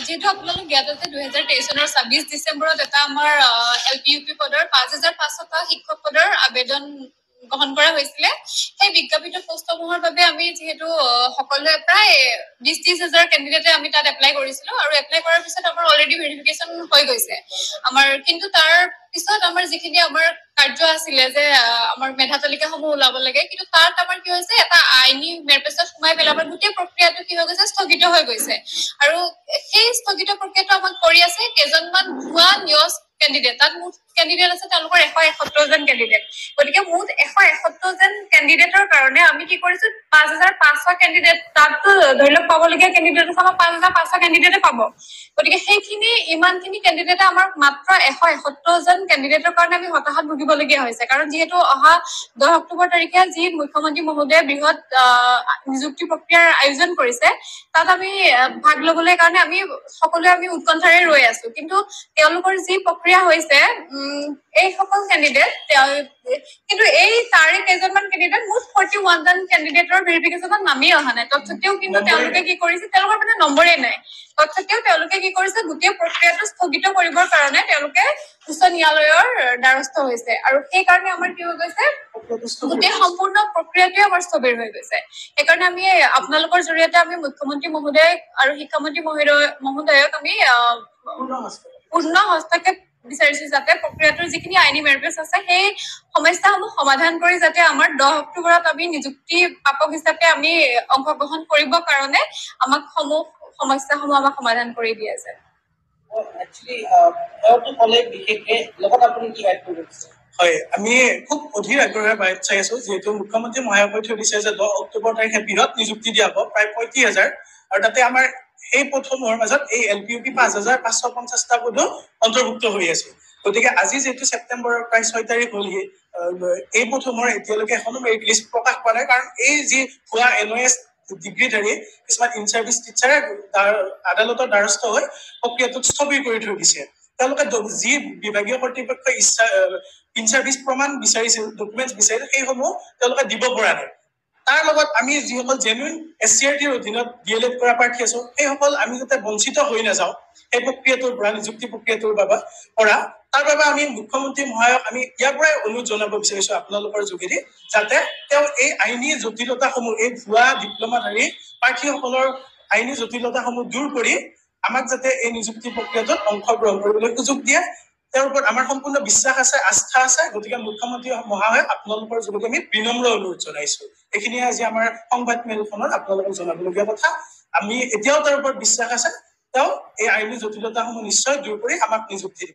যিহেতু আপোনালোক জ্ঞাত যে 2023 চনৰ 26 ডিচেম্বৰত এটা আমাৰ LPUP পদৰ 5,500টা শিক্ষক পদৰ আবেদন গ্ৰহণ কৰা হৈছিলে। সেই বিজ্ঞাপিত পোষ্টসমূহৰ বাবে আমি যিহেতু সকলোৱে প্ৰায় 20-30 হাজাৰ কেণ্ডিডেটে আমি তাত এপ্লাই কৰিছিলো আৰু এপ্লাই কৰাৰ পিছত আমাৰ অলৰেডি ভেৰিফিকেশ্যন হৈ গৈছে আমাৰ। কিন্তু তাৰ পিছত আমাৰ যিখিনি আমাৰ কাৰ্য আছিলে যে আমাৰ মেধা তালিকাসমূহ ওলাব লাগে, কিন্তু তাত আমাৰ কি হৈছে এটা আইনী মেৰপেচত সোমাই পেলাব গোটেই প্ৰক্ৰিয়াটো কি হৈ গৈছে, স্থগিত হৈ গৈছে। আৰু সেই স্থগিত প্ৰক্ৰিয়াটো আমাক কৰি আছে কেইজনমান ভুৱা নিয়জ কেণ্ডিডেট। তাত মুঠ কেণ্ডিডেট আছে তেওঁলোকৰ 171জন কেণ্ডিডেট। গতিকে মুঠ 171জন কেণ্ডিডেটৰ কাৰণে আমি কি কৰিছো 5,500 কেণ্ডিডেট, তাততো ধৰি লওক পাবলগীয়া কেণ্ডিডেট আছে আমাৰ 5,500 কেণ্ডিডেটে পাব। গতিকে সেইখিনি ইমানখিনি কেণ্ডিডেটে আমাৰ মাত্ৰ 171জন কেণ্ডিডেটৰ কাৰণে আমি হতাশাত ভুগিবলগীয়া হৈছে। কাৰণ যিহেতু অহা 10 অক্টোবৰ তাৰিখে যি মুখ্যমন্ত্ৰী মহোদয়ে বৃহৎ নিযুক্তি প্ৰক্ৰিয়াৰ আয়োজন কৰিছে, তাত আমি ভাগ লবলৈ কাৰণে আমি সকলোৱে আমি উৎকণ্ঠাৰে ৰৈ আছো। কিন্তু তেওঁলোকৰ যি প্ৰক্ৰিয়া হৈছে এই সকল কেণ্ডিডেট কিন্তু এই তাৰে কেইজনমান কেণ্ডিডেট মুঠ 41জন কেণ্ডিডেটৰ ভেৰিফিকেশ্যনত নামি অহা নাই। তৎসত্বেও কিন্তু তেওঁলোকে কি কৰিছে, তেওঁলোকৰ মানে নম্বৰে নাই। তৎসত্বেও তেওঁলোকে কি কৰিছে, গোটেই প্ৰক্ৰিয়াটো স্থগিত কৰিবৰ কাৰণে তেওঁলোকে উচ্চ ন্যায়ালয়ৰ দ্বাৰস্থ হৈছে। আৰু সেইকাৰণে আমাৰ কি হৈ গৈছে, গোটেই সম্পূৰ্ণ প্ৰক্ৰিয়াটোৱে আমাৰ স্থবিৰ হৈ গৈছে। সেইকাৰণে আমি আপোনালোকৰ জৰিয়তে আমি মুখ্যমন্ত্ৰী মহোদয় আৰু শিক্ষামন্ত্ৰী মহোদয়ক আমি পূৰ্ণ হস্তক্ষেপ বিচাৰিছো, যাতে প্ৰক্ৰিয়াটোৰ যিখিনি আইনী মেৰপেচ আছে সেই সমস্যাসমূহ সমাধান কৰি যাতে আমাৰ 10 অক্টোবৰত আমি নিযুক্তি প্ৰাপক হিচাপে আমি অংশগ্ৰহণ কৰিবৰ কাৰণে আমাক সমস্যাসমূহ আমাক সমাধান কৰি দিয়ে যায়। হয়, আমি খুব অধীৰ আগ্ৰহেৰে বাহিৰত চাই আছো, যিহেতু মুখ্যমন্ত্ৰী মহোদয়ে কৈ থৈ দিছে যে 10 অক্টোবৰ তাৰিখে বৃহৎ নিযুক্তি দিয়া হ'ব প্ৰায় 35,000। আৰু তাতে আমাৰ এই পদসমূহৰ মাজত এই LPUP 5,550টা পদো অন্তৰ্ভুক্ত হৈ আছে। গতিকে আজি যিহেতু ছেপ্টেম্বৰৰ প্ৰায় 6 তাৰিখ হ'লহি, এই পদসমূহৰ এতিয়ালৈকে এখনো মেৰিট লিষ্ট প্ৰকাশ পোৱা নাই। কাৰণ এই যি ভুৱা NOS ডিগ্ৰীধাৰী কিছুমান ইন চাৰ্ভিচ টিচাৰে আদালতৰ দ্বাৰস্থ হৈ প্ৰক্ৰিয়াটোক স্থবিৰ কৰি থৈ দিছে। তেওঁলোকে যি বিভাগীয় কৰ্তৃপক্ষই ইন চাৰ্ভিচ প্ৰমাণ বিচাৰিছিল, ডকুমেণ্টছ বিচাৰিছিল, সেইসমূহ তেওঁলোকে দিব পৰা নাই। তাৰ লগত আমি যিসকল জেনুইন SCRTৰ অধীনত DLED কৰা প্ৰাৰ্থী আছো, সেইসকল আমি যাতে বঞ্চিত হৈ নাযাওঁ সেই প্ৰক্ৰিয়াটোৰ পৰা, নিযুক্তি প্ৰক্ৰিয়াটোৰ পৰা, তাৰ বাবে আমি মুখ্যমন্ত্ৰী মহোদয়ক আমি ইয়াৰ পৰাই অনুৰোধ জনাব বিচাৰিছো আপোনালোকৰ যোগেদি, যাতে তেওঁ এই আইনী জটিলতাসমূহ, এই ভুৱা ডিপ্ল'মাধাৰী প্ৰাৰ্থীসকলৰ আইনী জটিলতাসমূহ দূৰ কৰি আমাক যাতে এই নিযুক্তি প্ৰক্ৰিয়াটোত অংশগ্ৰহণ কৰিবলৈ সুযোগ দিয়ে। তেওঁৰ ওপৰত আমাৰ সম্পূৰ্ণ বিশ্বাস আছে, আস্থা আছে। গতিকে মুখ্যমন্ত্ৰী মহোদয় আপোনালোকৰ যোগেদি আমি বিনম্ৰ অনুৰোধ জনাইছো। এইখিনিয়ে আজি আমাৰ সংবাদ মেলখনত আপোনালোকক জনাবলগীয়া কথা। আমি এতিয়াও তাৰ ওপৰত বিশ্বাস আছে, তেওঁ এই আইনী জটিলতাসমূহ নিশ্চয় দূৰ কৰি আমাক নিযুক্তি দিব।